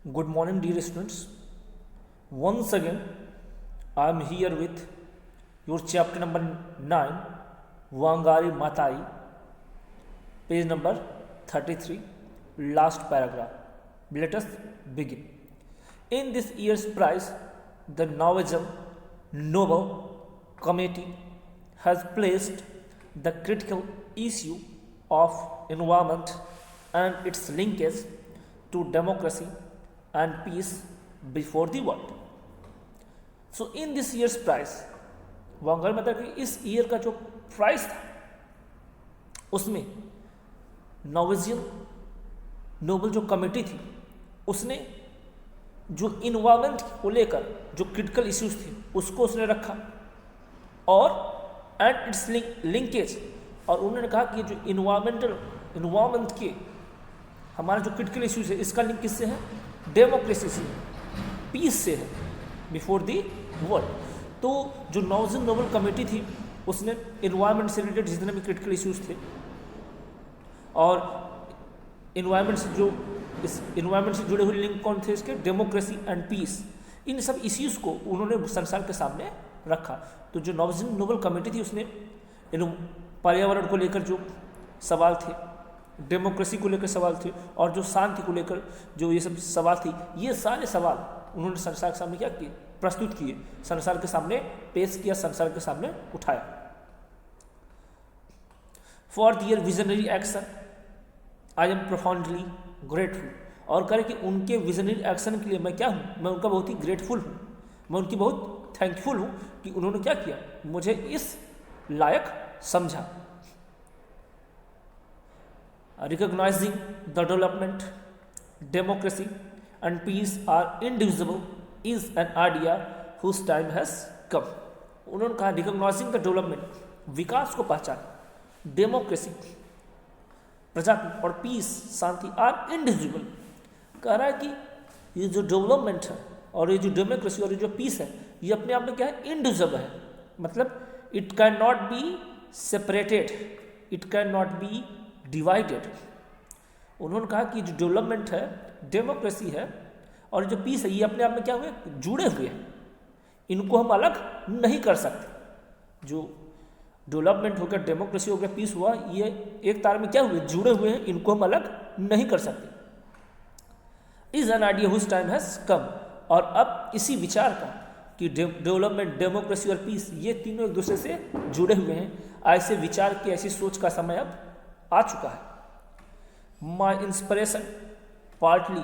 Good morning, dear students. Once again, I am here with your chapter number 9, Wangari Maatai, page number 33, last paragraph. Let us begin. In this year's prize, the Norwegian Nobel Committee has placed the critical issue of environment and its linkage to democracy and peace before the world. So in this year's prize, वांगारी माता की इस year का जो prize था उसमें Norwegian Nobel जो committee थी उसने जो इन्वायरमेंट को लेकर जो क्रिटिकल इश्यूज थे उसको उसने रखा और एंड इट्स लिंकेज, और उन्होंने कहा कि जो इन्वायरमेंट के हमारा जो क्रिटिकल इश्यूज है इसका लिंक किससे है? डेमोक्रेसी से, पीस से है बिफोर दी वर्ल्ड। तो जो नॉर्वेजियन नोबल कमेटी थी उसने इन्वायरमेंट से रिलेटेड जितने भी क्रिटिकल इश्यूज थे और इन्वायरमेंट से जो इस इन्वायरमेंट से जुड़े हुए लिंक कौन थे इसके? Democracy and piece. इन सब इश्यूज को उन्होंने संसार के सामने रखा। तो जो नॉर्वेजियन नोबल कमेटी थी उसने पर्यावरण को लेकर जो सवाल थे, डेमोक्रेसी को लेकर सवाल थे और जो शांति को लेकर जो ये सब सवाल थी, ये सारे सवाल उन्होंने संसार के सामने क्या किए? प्रस्तुत किए, संसार के सामने पेश किया, संसार के सामने उठाया। For their visionary action I am profoundly grateful. और करें कि उनके विजनरी एक्शन के लिए मैं क्या हूँ? मैं उनका बहुत ही ग्रेटफुल हूँ, मैं उनकी बहुत थैंकफुल हूँ कि उन्होंने क्या किया, मुझे इस लायक समझा। Recognizing the development, democracy and peace are indivisible is an idea whose time has come. उन्होंने कहा recognizing the development, विकास को पहचान, डेमोक्रेसी प्रजातंत्र और पीस शांति आर इंडिविजुअल। कह रहा है कि ये जो डेवलपमेंट है और ये जो डेमोक्रेसी और ये जो पीस है ये अपने आप में क्या है? इंडिविजुअल है। मतलब it can not be separated, it can not be divided. उन्होंने कहा कि जो डेवलपमेंट है, डेमोक्रेसी है और जो पीस है ये अपने आप में क्या हुए? जुड़े हुए हैं, इनको हम अलग नहीं कर सकते। जो डेवलपमेंट हो गया, डेमोक्रेसी हो गया, पीस हुआ, ये एक तार में क्या हुए? जुड़े हुए हैं, इनको हम अलग नहीं कर सकते। Is an idea whose time has come. और अब इसी विचार का कि डेवलपमेंट, डेमोक्रेसी और पीस ये तीनों एक दूसरे से जुड़े हुए हैं, ऐसे विचार की, ऐसी सोच का समय अब आ चुका है। My inspiration partly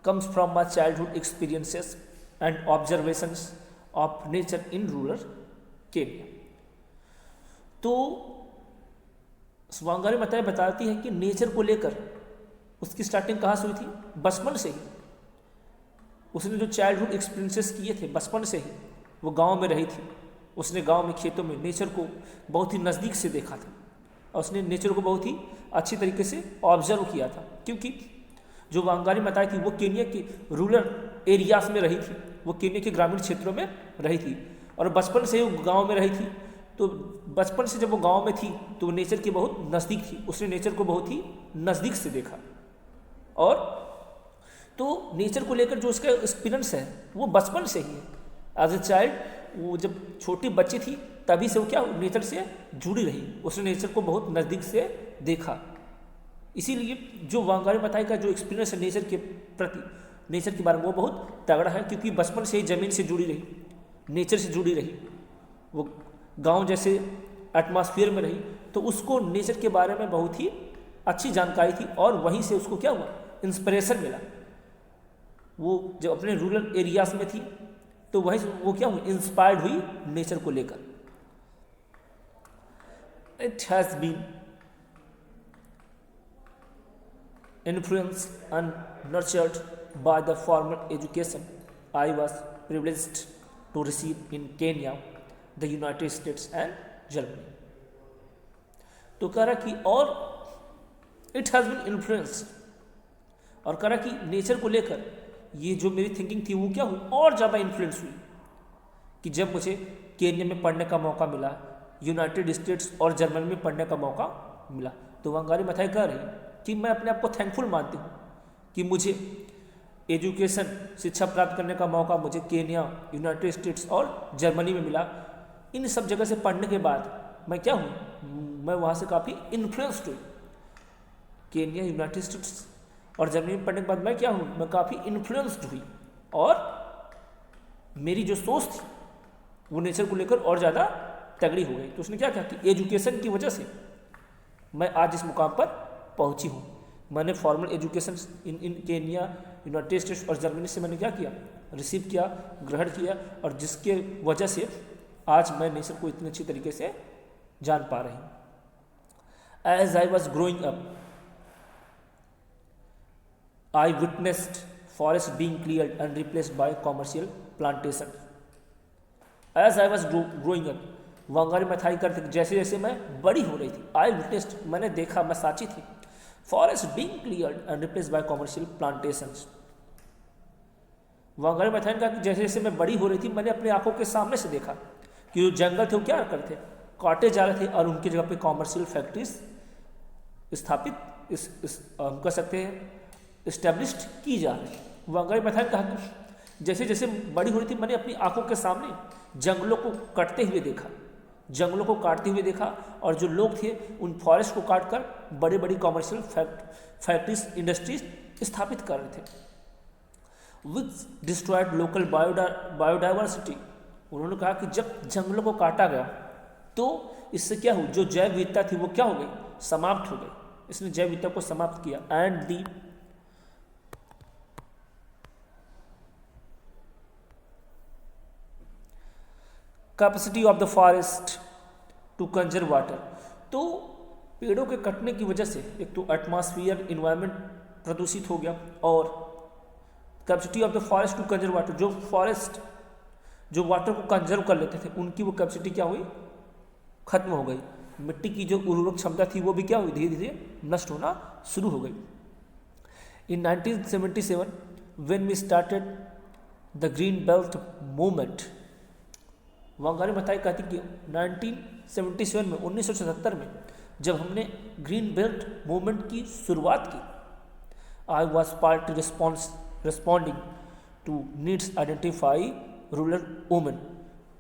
comes from my childhood experiences and observations of nature in rural Kenya. तो वांगारी माता बताती है कि नेचर को लेकर उसकी स्टार्टिंग कहाँ से हुई थी? बचपन से ही। उसने जो चाइल्डहुड एक्सपीरियंसेस किए थे बचपन से ही, वो गांव में रही थी, उसने गांव में खेतों में नेचर को बहुत ही नज़दीक से देखा था और उसने नेचर को बहुत ही अच्छी तरीके से ऑब्जर्व किया था। क्योंकि जो वांगारी माता थी वो केन्या के रूरल एरियाज में रही थी, वो केन्या के ग्रामीण क्षेत्रों में रही थी और बचपन से ही गांव में रही थी। तो बचपन से जब वो गांव में थी तो वो नेचर के बहुत नज़दीक थी, उसने नेचर को बहुत ही नज़दीक से देखा। और तो नेचर को लेकर जो उसका एक्सपीरियंस है वो बचपन से ही है। एज ए चाइल्ड, वो जब छोटी बच्ची थी तभी से वो क्या नेचर से जुड़ी रही, उसने नेचर को बहुत नज़दीक से देखा। इसीलिए जो वांगारी माता का जो एक्सपीरियंस है नेचर के प्रति, नेचर के बारे में, वो बहुत तगड़ा है। क्योंकि बचपन से ही ज़मीन से जुड़ी रही, नेचर से जुड़ी रही, वो गांव जैसे एटमॉस्फेयर में रही, तो उसको नेचर के बारे में बहुत ही अच्छी जानकारी थी और वहीं से उसको क्या हुआ? इंस्पिरेशन मिला। वो जब अपने रूरल एरियाज में थी तो वहीं से वो क्या हुई? इंस्पायर्ड हुई नेचर को लेकर। It has been influenced and nurtured by the formal education I was privileged to receive in Kenya, the United States and Germany. तो कह रहा कि और it has been influenced, और कह रहा कि नेचर को लेकर ये जो मेरी थिंकिंग थी वो क्या हुई? और ज़्यादा इन्फ्लुएंस हुई कि जब मुझे केन्या में पढ़ने का मौका मिला, यूनाइटेड स्टेट्स और जर्मनी में पढ़ने का मौका मिला, तो वांगारी माता कह रही कि मैं अपने आप को थैंकफुल मानती हूँ कि मुझे एजुकेशन शिक्षा प्राप्त करने का मौका मुझे केन्या, यूनाइटेड स्टेट्स और जर्मनी में मिला। इन सब जगह से पढ़ने के बाद मैं क्या हूँ, मैं वहाँ से काफ़ी इन्फ्लुएंस्ड हुई। केन्या, यूनाइटेड स्टेट्स और जर्मनी में पढ़ने के बाद मैं क्या हूँ, मैं काफ़ी इन्फ्लुएंस्ड हुई और मेरी जो सोच थी वो नेचर को लेकर और ज़्यादा तगड़ी हो गई। तो उसने क्या किया कि एजुकेशन की वजह से मैं आज इस मुकाम पर पहुंची हूँ। मैंने formal education in Kenya, United states और जर्मनी से मैंने क्या किया, रिसीव किया, ग्रहण किया, और जिसके वजह से आज मैं नेचर को इतने अच्छी तरीके से जान पा रही हूँ। As I was growing up I witnessed forest being cleared and replaced by commercial plantation. As I was growing up, Wangari Maathai करते जैसे जैसे मैं बड़ी हो रही थी, आई विटनेस्ड मैंने देखा, मैं साक्षी थी, forest being cleared and replaced by commercial plantations. Wangari Maathai ने कहा कि जैसे जैसे मैं बड़ी हो रही थी मैंने अपनी आंखों के सामने से देखा कि जो जंगल थे वो क्या करते थे, काटे जा रहे थे और उनकी जगह पे कॉमर्शियल फैक्ट्रीज स्थापित हम कह सकते हैं इस्टेब्लिश्ड की जा रही। वांगारी मैथाई ने कहा कि जैसे जैसे बड़ी हो रही थी मैंने अपनी आंखों के सामने जंगलों को कटते हुए देखा, जंगलों को काटते हुए देखा, और जो लोग थे उन फॉरेस्ट को काट कर बड़ी बड़ी कॉमर्शियल फैक्ट्रीज इंडस्ट्रीज स्थापित कर रहे थे विच डिस्ट्रॉयड लोकल बायोडाइवर्सिटी। उन्होंने कहा कि जब जंगलों को काटा गया तो इससे क्या हुआ, जो जैव विविधता थी वो क्या हो गई, समाप्त हो गई। इसने जैव विविधता को समाप्त किया। And the capacity of the forest to conserve water. तो पेड़ों के कटने की वजह से एक तो एटमॉस्फेयर इन्वायरमेंट प्रदूषित हो गया, और capacity of the forest to conserve water, जो फॉरेस्ट जो वाटर को कंजर्व कर लेते थे उनकी वो कैपेसिटी क्या हुई, खत्म हो गई। मिट्टी की जो उर्वरक क्षमता थी वो भी क्या हुई, धीरे धीरे नष्ट होना शुरू हो गई। In 1977 when we started the green belt movement, Wangari Maathai कहती कि 1977 में 1977 में जब हमने ग्रीन बेल्ट मूवमेंट की शुरुआत की, I was part responding to needs identify rural women.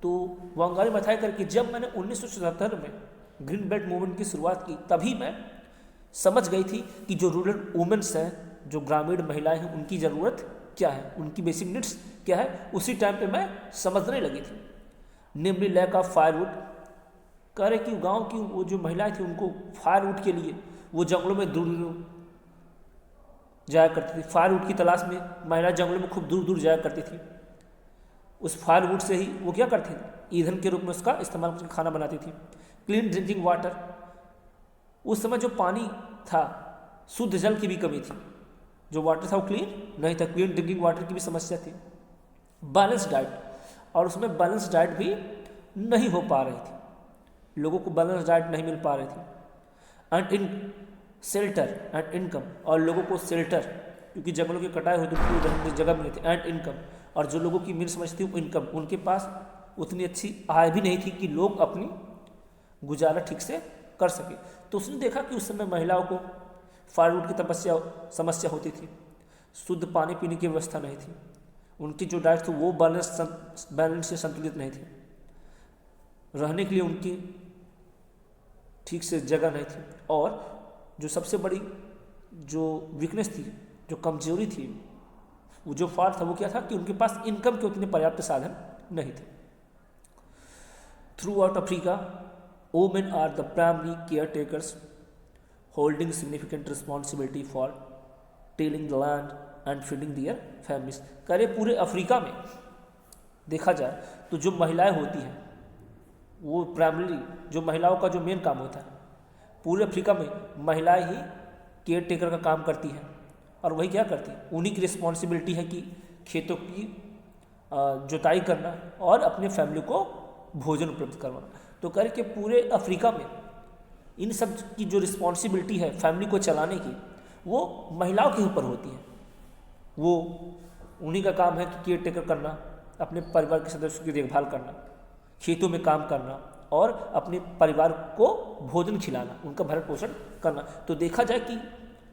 तो वांगारी मैथाई करके जब मैंने 1977 में ग्रीन बेल्ट मूवमेंट की शुरुआत की तभी मैं समझ गई थी कि जो रूरल वुमेन्स हैं, जो ग्रामीण महिलाएं हैं, उनकी ज़रूरत क्या है, उनकी बेसिक नीड्स क्या है, उसी टाइम पे मैं समझने लगी थी। नेमली लैक ऑफ फायरवुड, कह रहे कि गांव की वो जो महिलाएं थी उनको फायरवुड के लिए वो जंगलों में दूर दूर जाया करती थी। फायरवुड की तलाश में महिला जंगलों में खूब दूर दूर जाया करती थी। उस फायरवुड से ही वो क्या करती थी, ईंधन के रूप में उसका इस्तेमाल करके खाना बनाती थी। क्लीन ड्रिंकिंग वाटर, उस समय जो पानी था शुद्ध जल की भी कमी थी, जो वाटर था वो क्लीन नहीं था, क्लीन ड्रिंकिंग वाटर की भी समस्या थी। बैलेंस डाइट, और उसमें बैलेंस डाइट भी नहीं हो पा रही थी, लोगों को बैलेंस डाइट नहीं मिल पा रही थी। And in shelter and income, और लोगों को शेल्टर, क्योंकि जंगलों की कटाई हुई तो रहने की जगह मिली थी। एंड इनकम, और जो लोगों की मेन समझ थी वो इनकम, उनके पास उतनी अच्छी आय भी नहीं थी कि लोग अपनी गुजारा ठीक से कर सके। तो उसने देखा कि उस समय महिलाओं को फायरवुड की समस्या होती थी, शुद्ध पानी पीने की व्यवस्था नहीं थी, उनकी जो डाइट थी वो बैलेंस से संतुलित नहीं थी, रहने के लिए उनकी ठीक से जगह नहीं थी, और जो सबसे बड़ी जो वीकनेस थी, जो कमजोरी थी, वो जो फॉल्ट था वो क्या था कि उनके पास इनकम के उतने पर्याप्त साधन नहीं थे। Throughout Africa women are the primary caretakers holding significant responsibility for tilling the land and feeding their families. करे पूरे अफ्रीका में देखा जाए तो जो महिलाएं होती हैं वो प्राइमरी, जो महिलाओं का जो मेन काम होता है, पूरे अफ्रीका में महिलाएं ही केयर टेकर का काम करती हैं, और वही क्या करती हैं, उन्हीं की रिस्पॉन्सिबिलिटी है कि खेतों की जुताई करना और अपने फैमिली को भोजन उपलब्ध करवाना। तो कह रहे कि पूरे अफ्रीका में इन सब की जो रिस्पॉन्सिबिलिटी है फैमिली को चलाने की, वो महिलाओं के ऊपर होती है। वो उन्हीं का काम है कि केयर टेकर करना, अपने परिवार के सदस्यों की देखभाल करना, खेतों में काम करना और अपने परिवार को भोजन खिलाना, उनका भरण पोषण करना। तो देखा जाए कि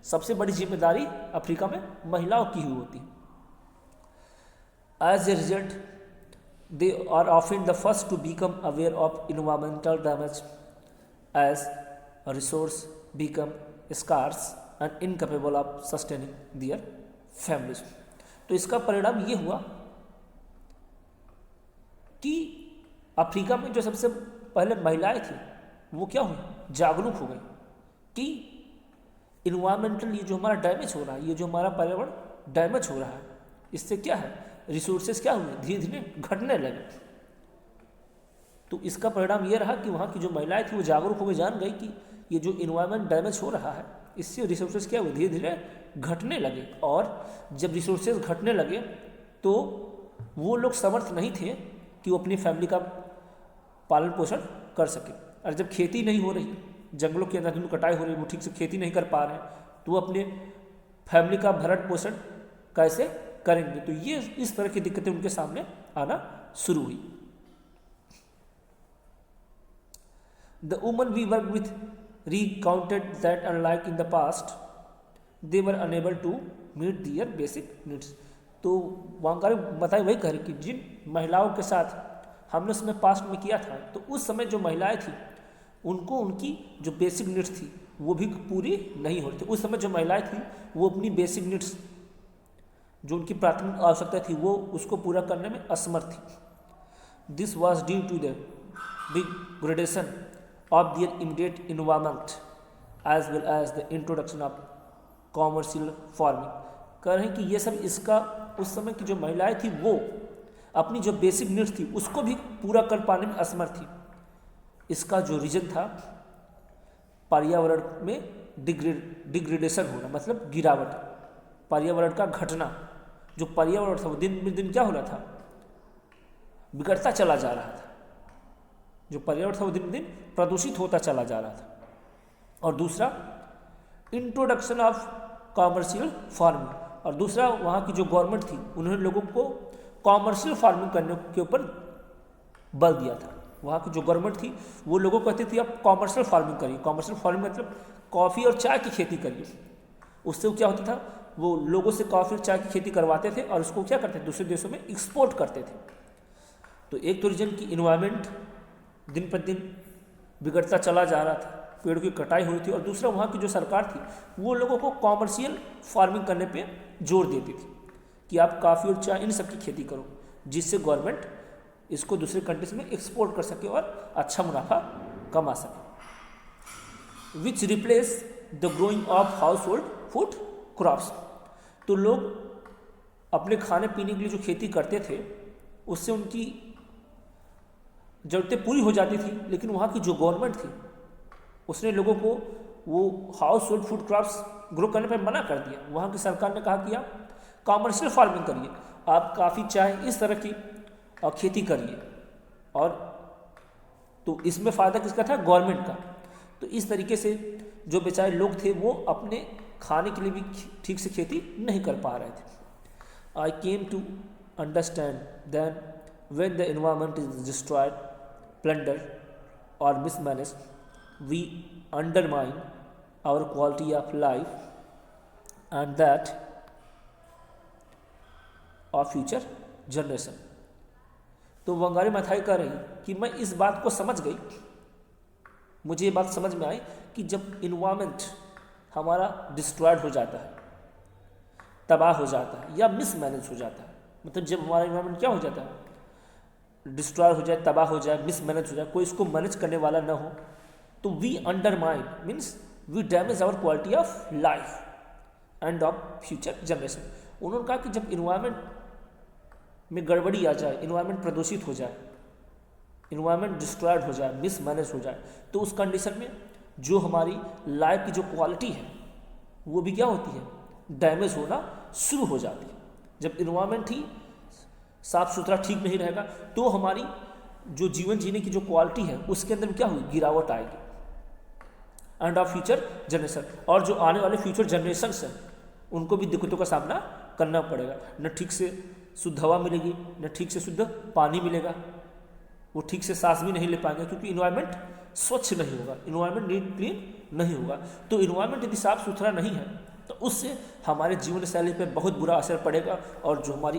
सबसे बड़ी जिम्मेदारी अफ्रीका में महिलाओं की ही होती है। As a result, they are often the first to become aware of environmental damage as a resource become scarce and incapable of sustaining their families. तो इसका परिणाम ये हुआ कि अफ्रीका में जो सबसे पहले महिलाएं थी वो क्या हुई, जागरूक हो गई कि इन्वायरमेंटल ये जो हमारा डैमेज हो रहा है, ये जो हमारा पर्यावरण डैमेज हो रहा है, इससे क्या है रिसोर्सेज क्या हुए धीरे धीरे घटने लगे। तो इसका परिणाम ये रहा कि वहाँ की जो महिलाएं थी वो जागरूक होकर जान गई कि ये जो इन्वायरमेंट डैमेज हो रहा है इससे रिसोर्सेज क्या हुए धीरे धीरे घटने लगे। और जब रिसोर्सेज घटने लगे तो वो लोग समर्थ नहीं थे कि वो अपनी फैमिली का पालन पोषण कर सके। और जब खेती नहीं हो रही, जंगलों के अंदर कटाई हो रही, वो ठीक से खेती नहीं कर पा रहे हैं, तो वो अपने फैमिली का भरण पोषण कैसे करेंगे। तो ये इस तरह की दिक्कतें उनके सामने आना शुरू हुई। The women we work with recounted that unlike in the past, they were unable to meet their basic needs. तो वांगारी बताई वही कह रही कि जिन महिलाओं के साथ हमने उसमें पास्ट में किया था, तो उस समय जो महिलाएं थी उनको उनकी जो बेसिक नीड्स थी वो भी पूरी नहीं हो रही थी। उस समय जो महिलाएं थी वो अपनी बेसिक नीड्स जो उनकी प्राथमिक आवश्यकता थी वो उसको पूरा करने में असमर्थ थी। This was due to the degradation of their immediate environment as well as the introduction of commercial farming। कह रहे हैं कि ये सब इसका उस समय की जो महिलाएं थी वो अपनी जो बेसिक नीड्स थी उसको भी पूरा कर पाने में असमर्थ थी। इसका जो रीजन था पर्यावरण में डिग्रेडेशन होना, मतलब गिरावट, पर्यावरण का घटना। जो पर्यावरण था वो दिन में दिन क्या हो रहा था, बिगड़ता चला जा रहा था। जो पर्यावरण था वो दिन ब दिन प्रदूषित होता चला जा रहा था। और दूसरा इंट्रोडक्शन ऑफ कॉमर्शियल फार्मिंग, और दूसरा वहाँ की जो गवर्नमेंट थी उन्होंने लोगों को कॉमर्शियल फार्मिंग करने के ऊपर बल दिया था। वहाँ की जो गवर्नमेंट थी वो लोगों को कहती थी आप कॉमर्शियल फार्मिंग करिए। कॉमर्शियल फार्मिंग मतलब कॉफ़ी और चाय की खेती करिए। उससे क्या होता था, वो लोगों से कॉफ़ी और चाय की खेती करवाते थे और उसको क्या करते थे, दूसरे देशों में एक्सपोर्ट करते थे। तो एक तो रीजन की इन्वायरमेंट दिन पर दिन बिगड़ता चला जा रहा था, पेड़ की कटाई हुई थी, और दूसरा वहाँ की जो सरकार थी वो लोगों को कॉमर्शियल फार्मिंग करने पे जोर देती थी कि आप कॉफ़ी और चाय इन सब की खेती करो, जिससे गवर्नमेंट इसको दूसरे कंट्रीज में एक्सपोर्ट कर सके और अच्छा मुनाफा कमा सके। Which replace the growing of household food crops. तो लोग अपने खाने पीने के लिए जो खेती करते थे उससे उनकी ज़रूरतें पूरी हो जाती थी, लेकिन वहाँ की जो गवर्नमेंट थी उसने लोगों को वो house hold food crops grow करने पर मना कर दिया। वहाँ की सरकार ने कहा कि आप कॉमर्शियल फार्मिंग करिए, आप काफ़ी चाय इस तरह की खेती करिए, और तो इसमें फ़ायदा किसका था, गवर्नमेंट का। तो इस तरीके से जो बेचारे लोग थे वो अपने खाने के लिए भी ठीक से खेती नहीं कर पा रहे थे। I came to understand than when the environment is destroyed, plundered or mismanaged, we undermine our quality of life and that of future generation। तो वंगारी माथाई कह रही कि मैं इस बात को समझ गई, मुझे ये बात समझ में आई कि जब इन्वायरमेंट हमारा डिस्ट्रॉयड हो जाता है, तबाह हो जाता है या मिसमैनेज हो जाता है, मतलब जब हमारा इन्वायरमेंट क्या हो जाता है, डिस्ट्रॉय हो जाए, तबाह हो जाए, मिसमैनेज हो जाए, कोई इसको मैनेज करने वाला ना हो, तो we undermine means we damage our quality of life and of future generation. उन्होंने कहा कि जब इन्वायरमेंट में गड़बड़ी आ जाए, इन्वायरमेंट प्रदूषित हो जाए, इन्वायरमेंट डिस्ट्रॉयड हो जाए, मिसमैनेज हो जाए, तो उस कंडीशन में जो हमारी लाइफ की जो क्वालिटी है वो भी क्या होती है, डैमेज होना शुरू हो जाती है। जब इन्वायरमेंट ही साफ सुथरा ठीक नहीं रहेगा तो हमारी जो जीवन जीने की जो क्वालिटी है उसके अंदर क्या हुई, गिरावट आएगी। एंड ऑफ फ्यूचर जनरेशन, और जो आने वाले फ्यूचर जनरेशन्स हैं उनको भी दिक्कतों का सामना करना पड़ेगा। न ठीक से शुद्ध हवा मिलेगी, न ठीक से शुद्ध पानी मिलेगा, वो ठीक से सांस भी नहीं ले पाएंगे क्योंकि इन्वायरमेंट स्वच्छ नहीं होगा, इन्वायरमेंट नीट क्लीन नहीं होगा। तो इन्वायरमेंट यदि साफ सुथरा नहीं है तो उससे हमारे जीवन शैली पर बहुत बुरा असर पड़ेगा, और जो हमारी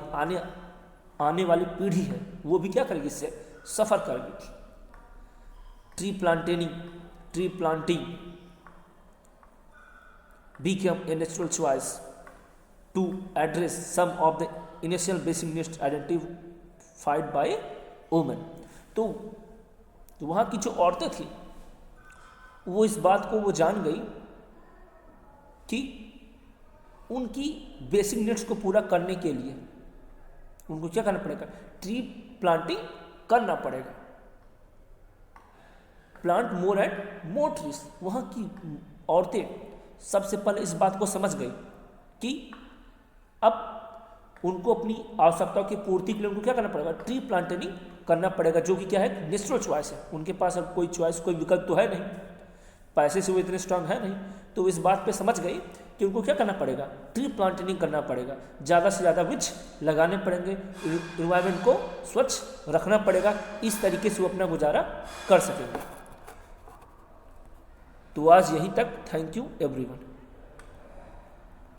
आने वाली पीढ़ी है वो भी क्या करेगी, इससे सफ़र करेगी। Tree planting become a natural choice to address some of the initial basic needs identified by women। तो वहाँ की जो औरतें थी वो इस बात को वो जान गई कि उनकी बेसिक नीड्स को पूरा करने के लिए उनको क्या करना पड़ेगा, ट्री प्लांटिंग करना पड़ेगा। Plant more and more trees. वहाँ की औरतें सबसे पहले इस बात को समझ गई कि अब उनको अपनी आवश्यकताओं की पूर्ति के लिए उनको क्या करना पड़ेगा, ट्री प्लांटिंग करना पड़ेगा, जो कि क्या है, नेचुरल चॉइस है। उनके पास अब कोई चॉइस, कोई विकल्प तो है नहीं, पैसे से वो इतने स्ट्रांग है नहीं, तो वो इस बात पे समझ गई कि उनको क्या करना पड़ेगा, ट्री प्लांटिंग करना पड़ेगा, ज़्यादा से ज़्यादा वृक्ष लगाने पड़ेंगे, इन्वायरमेंट को स्वच्छ रखना पड़ेगा, इस तरीके से वो अपना गुजारा कर सकेंगे। तो आज यहीं तक। Thank you everyone.